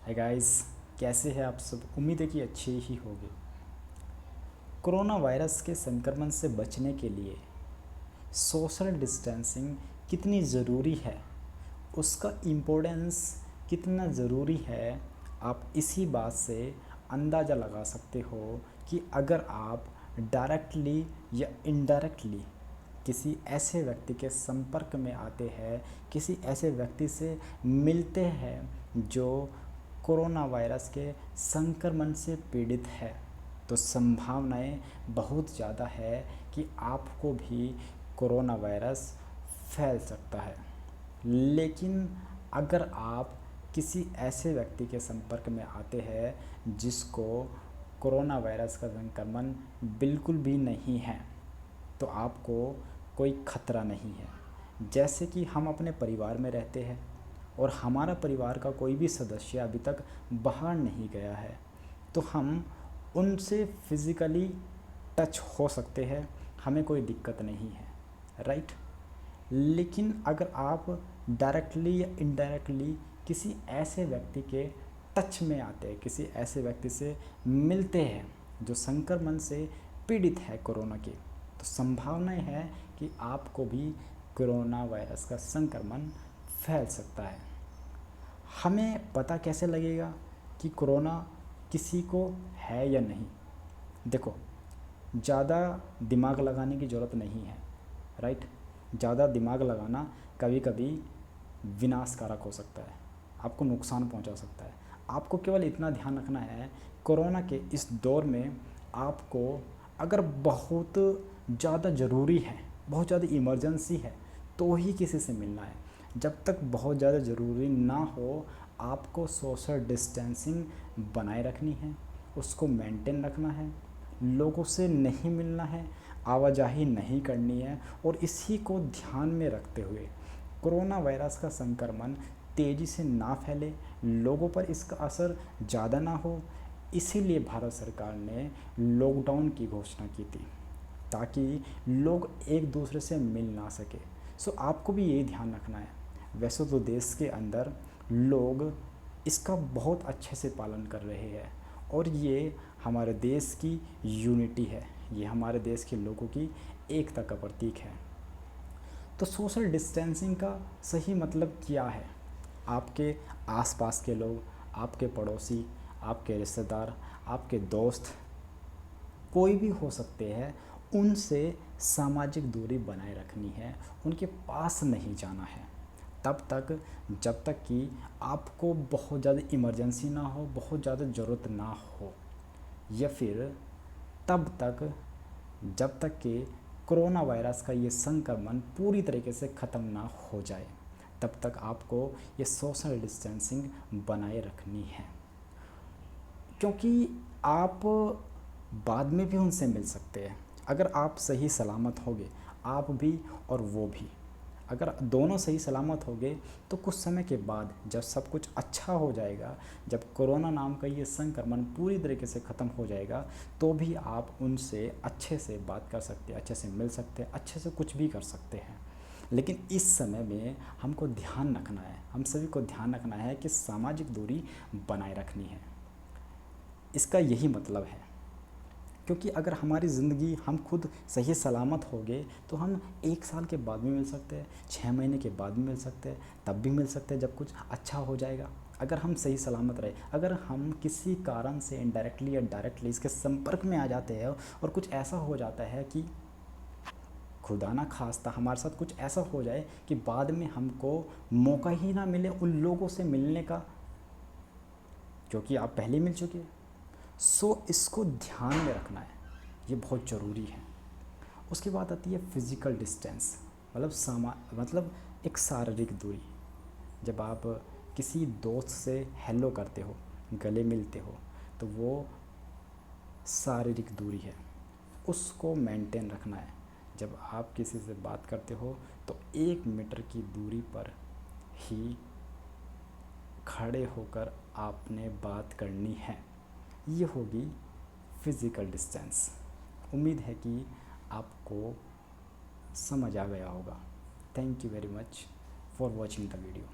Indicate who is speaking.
Speaker 1: है गाइस, कैसे हैं आप सब। उम्मीद है कि अच्छे ही होंगे। कोरोना वायरस के संक्रमण से बचने के लिए सोशल डिस्टेंसिंग कितनी ज़रूरी है, उसका इम्पोर्टेंस कितना ज़रूरी है, आप इसी बात से अंदाज़ा लगा सकते हो कि अगर आप डायरेक्टली या इनडायरेक्टली किसी ऐसे व्यक्ति के संपर्क में आते हैं, किसी ऐसे व्यक्ति से मिलते हैं जो कोरोना वायरस के संक्रमण से पीड़ित है, तो संभावनाएं बहुत ज़्यादा है कि आपको भी कोरोना वायरस फैल सकता है। लेकिन अगर आप किसी ऐसे व्यक्ति के संपर्क में आते हैं जिसको कोरोना वायरस का संक्रमण बिल्कुल भी नहीं है, तो आपको कोई खतरा नहीं है। जैसे कि हम अपने परिवार में रहते हैं और हमारा परिवार का कोई भी सदस्य अभी तक बाहर नहीं गया है, तो हम उनसे फिज़िकली टच हो सकते हैं, हमें कोई दिक्कत नहीं है, राइट। लेकिन अगर आप डायरेक्टली या इनडायरेक्टली किसी ऐसे व्यक्ति के टच में आते हैं, किसी ऐसे व्यक्ति से मिलते हैं जो संक्रमण से पीड़ित है कोरोना के, तो संभावनाएं है कि आपको भी कोरोना वायरस का संक्रमण फैल सकता है। हमें पता कैसे लगेगा कि कोरोना किसी को है या नहीं? देखो, ज़्यादा दिमाग लगाने की ज़रूरत नहीं है, राइट। ज़्यादा दिमाग लगाना कभी कभी विनाशकारक हो सकता है, आपको नुकसान पहुंचा सकता है। आपको केवल इतना ध्यान रखना है, कोरोना के इस दौर में आपको अगर बहुत ज़्यादा ज़रूरी है, बहुत ज़्यादा इमरजेंसी है, तो ही किसी से मिलना है। जब तक बहुत ज़्यादा ज़रूरी ना हो, आपको सोशल डिस्टेंसिंग बनाए रखनी है, उसको मेंटेन रखना है, लोगों से नहीं मिलना है, आवाजाही नहीं करनी है। और इसी को ध्यान में रखते हुए कोरोना वायरस का संक्रमण तेज़ी से ना फैले, लोगों पर इसका असर ज़्यादा ना हो, इसीलिए भारत सरकार ने लॉकडाउन की घोषणा की थी, ताकि लोग एक दूसरे से मिल ना सके। सो आपको भी यही ध्यान रखना है। वैसे तो देश के अंदर लोग इसका बहुत अच्छे से पालन कर रहे हैं और ये हमारे देश की यूनिटी है, ये हमारे देश के लोगों की एकता का प्रतीक है। तो सोशल डिस्टेंसिंग का सही मतलब क्या है? आपके आसपास के लोग, आपके पड़ोसी, आपके रिश्तेदार, आपके दोस्त, कोई भी हो सकते हैं, उनसे सामाजिक दूरी बनाए रखनी है, उनके पास नहीं जाना है तब तक जब तक कि आपको बहुत ज़्यादा इमरजेंसी ना हो, बहुत ज़्यादा ज़रूरत ना हो, या फिर तब तक जब तक कि कोरोना वायरस का ये संक्रमण पूरी तरीके से ख़त्म ना हो जाए, तब तक आपको ये सोशल डिस्टेंसिंग बनाए रखनी है। क्योंकि आप बाद में भी उनसे मिल सकते हैं अगर आप सही सलामत होगे, आप भी और वो भी। अगर दोनों सही सलामत होगे तो कुछ समय के बाद जब सब कुछ अच्छा हो जाएगा, जब कोरोना नाम का ये संक्रमण पूरी तरीके से ख़त्म हो जाएगा, तो भी आप उनसे अच्छे से बात कर सकते हैं, अच्छे से मिल सकते हैं, अच्छे से कुछ भी कर सकते हैं। लेकिन इस समय में हमको ध्यान रखना है, हम सभी को ध्यान रखना है कि सामाजिक दूरी बनाए रखनी है। इसका यही मतलब है, क्योंकि अगर हमारी ज़िंदगी हम खुद सही सलामत हो गए तो हम 1 साल के बाद भी मिल सकते हैं, 6 महीने के बाद भी मिल सकते हैं, तब भी मिल सकते हैं जब कुछ अच्छा हो जाएगा। अगर हम सही सलामत रहे, अगर हम किसी कारण से इनडायरेक्टली या डायरेक्टली इसके संपर्क में आ जाते हैं और कुछ ऐसा हो जाता है कि खुदा ना खास्ता हमारे साथ कुछ ऐसा हो जाए कि बाद में हमको मौका ही ना मिले उन लोगों से मिलने का, क्योंकि आप पहले मिल चुके हैं। सो इसको ध्यान में रखना है, ये बहुत ज़रूरी है। उसके बाद आती है फिज़िकल डिस्टेंस, मतलब एक शारीरिक दूरी। जब आप किसी दोस्त से हेलो करते हो, गले मिलते हो, तो वो शारीरिक दूरी है, उसको मेंटेन रखना है। जब आप किसी से बात करते हो तो 1 मीटर की दूरी पर ही खड़े होकर आपने बात करनी है। ये होगी फिज़िकल डिस्टेंस। उम्मीद है कि आपको समझ आ गया होगा। Thank you very much for watching the video.